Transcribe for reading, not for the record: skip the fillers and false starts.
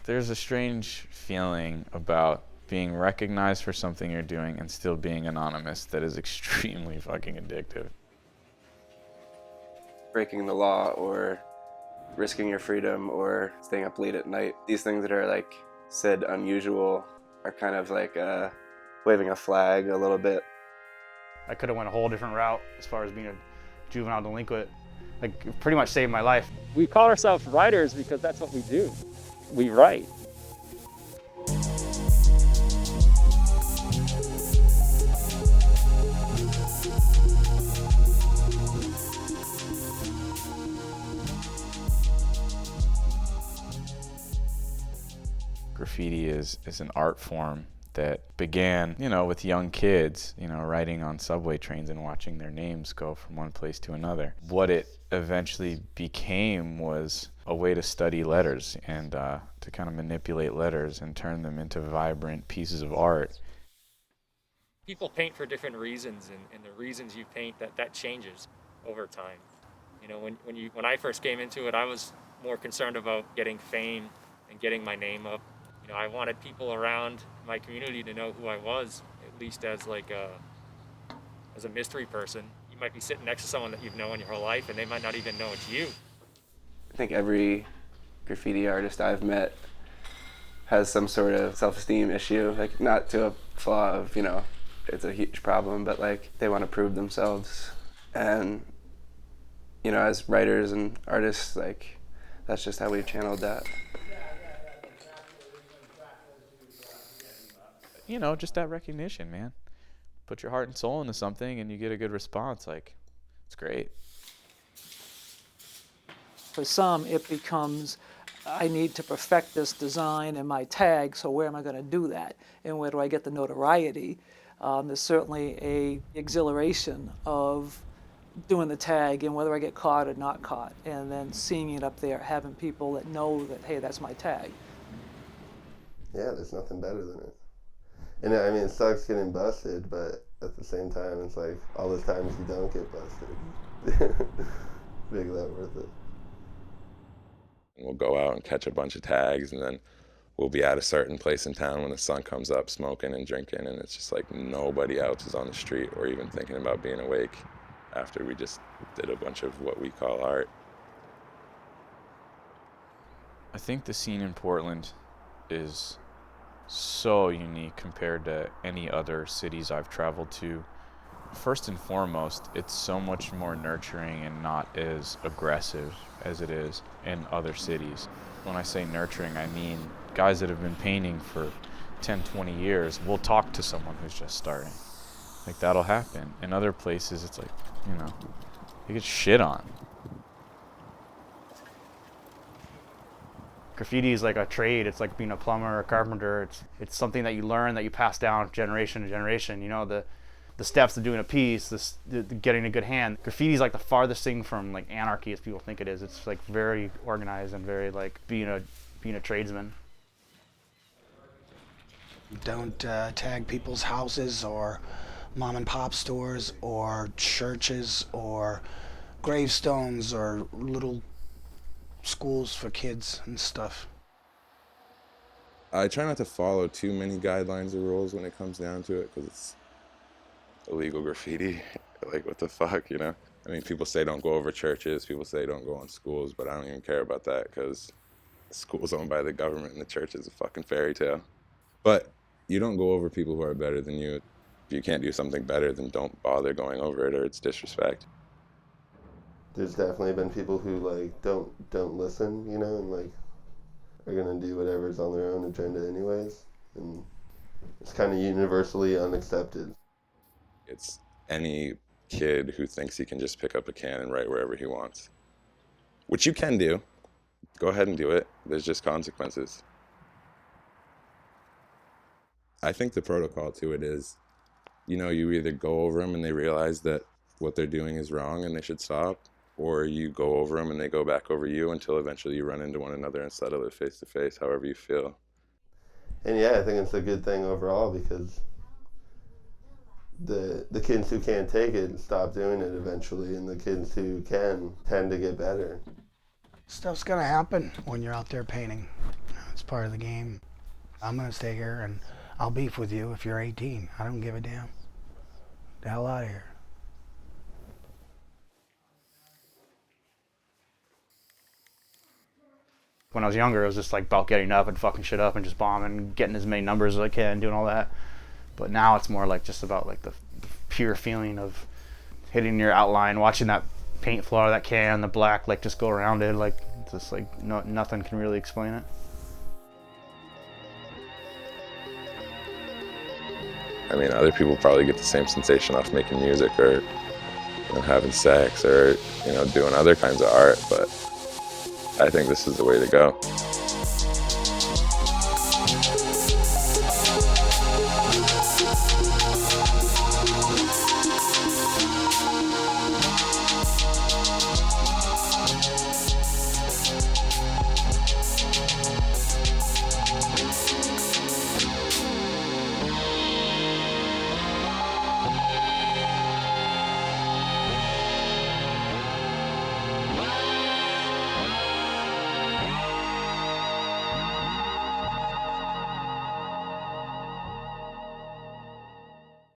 There's a strange feeling about being recognized for something you're doing and still being anonymous that is extremely fucking addictive. Breaking the law or risking your freedom or staying up late at night. These things that are like said unusual are kind of like waving a flag a little bit. I could have went a whole different route as far as being a juvenile delinquent. Like, it pretty much saved my life. We call ourselves writers because that's what we do. We write. Graffiti is an art form that began, with young kids, writing on subway trains and watching their names go from one place to another. What it eventually became was a way to study letters and to kind of manipulate letters and turn them into vibrant pieces of art. People paint for different reasons, and the reasons you paint, that changes over time. When I first came into it, I was more concerned about getting fame and getting my name up. I wanted people around my community to know who I was, at least as a mystery person. You might be sitting next to someone that you've known your whole life, and they might not even know it's you. I think every graffiti artist I've met has some sort of self-esteem issue, like not to a flaw of, it's a huge problem, but like they want to prove themselves. And, as writers and artists, like that's just how we've channeled that. Just that recognition, man. Put your heart and soul into something and you get a good response. Like, it's great. For some, it becomes, I need to perfect this design and my tag, so where am I going to do that? And where do I get the notoriety? There's certainly a exhilaration of doing the tag and whether I get caught or not caught, and then seeing it up there, having people that know that, hey, that's my tag. Yeah, there's nothing better than it. And I mean, it sucks getting busted, but at the same time, it's like all those times you don't get busted. Make that worth it. We'll go out and catch a bunch of tags, and then we'll be at a certain place in town when the sun comes up, smoking and drinking, and it's just like nobody else is on the street or even thinking about being awake after we just did a bunch of what we call art. I think the scene in Portland is so unique compared to any other cities I've traveled to. First and foremost, it's so much more nurturing and not as aggressive as it is in other cities. When I say nurturing, I mean guys that have been painting for 10, 20 years will talk to someone who's just starting. Like, that'll happen. In other places, it's like, you get shit on. Graffiti is like a trade. It's like being a plumber or a carpenter. It's something that you learn, that you pass down generation to generation. The steps of doing a piece, the getting a good hand. Graffiti is like the farthest thing from like anarchy as people think it is. It's like very organized and very like being a tradesman. Don't tag people's houses or mom and pop stores or churches or gravestones or little schools for kids and stuff. I try not to follow too many guidelines or rules when it comes down to it, because it's illegal graffiti. Like, what the fuck, I mean, people say don't go over churches, people say don't go on schools, but I don't even care about that, because the school's owned by the government and the church is a fucking fairy tale. But you don't go over people who are better than you. If you can't do something better, then don't bother going over it, or it's disrespect. There's definitely been people who like don't listen, and like are gonna do whatever's on their own agenda anyways, and it's kind of universally unaccepted. It's any kid who thinks he can just pick up a can and write wherever he wants, which you can do. Go ahead and do it. There's just consequences. I think the protocol to it is, you either go over them and they realize that what they're doing is wrong and they should stop, or you go over them and they go back over you until eventually you run into one another and settle it face to face, however you feel. And yeah, I think it's a good thing overall, because the kids who can't take it stop doing it eventually, and the kids who can tend to get better. Stuff's gonna happen when you're out there painting. It's part of the game. I'm gonna stay here and I'll beef with you if you're 18. I don't give a damn. The hell out of here. When I was younger, it was just like about getting up and fucking shit up and just bombing, getting as many numbers as I can, doing all that. But now it's more like just about like the pure feeling of hitting your outline, watching that paint floor, that can, the black, like just go around it, like just like nothing can really explain it. I mean, other people probably get the same sensation off making music or, you know, having sex or, you know, doing other kinds of art, but I think this is the way to go.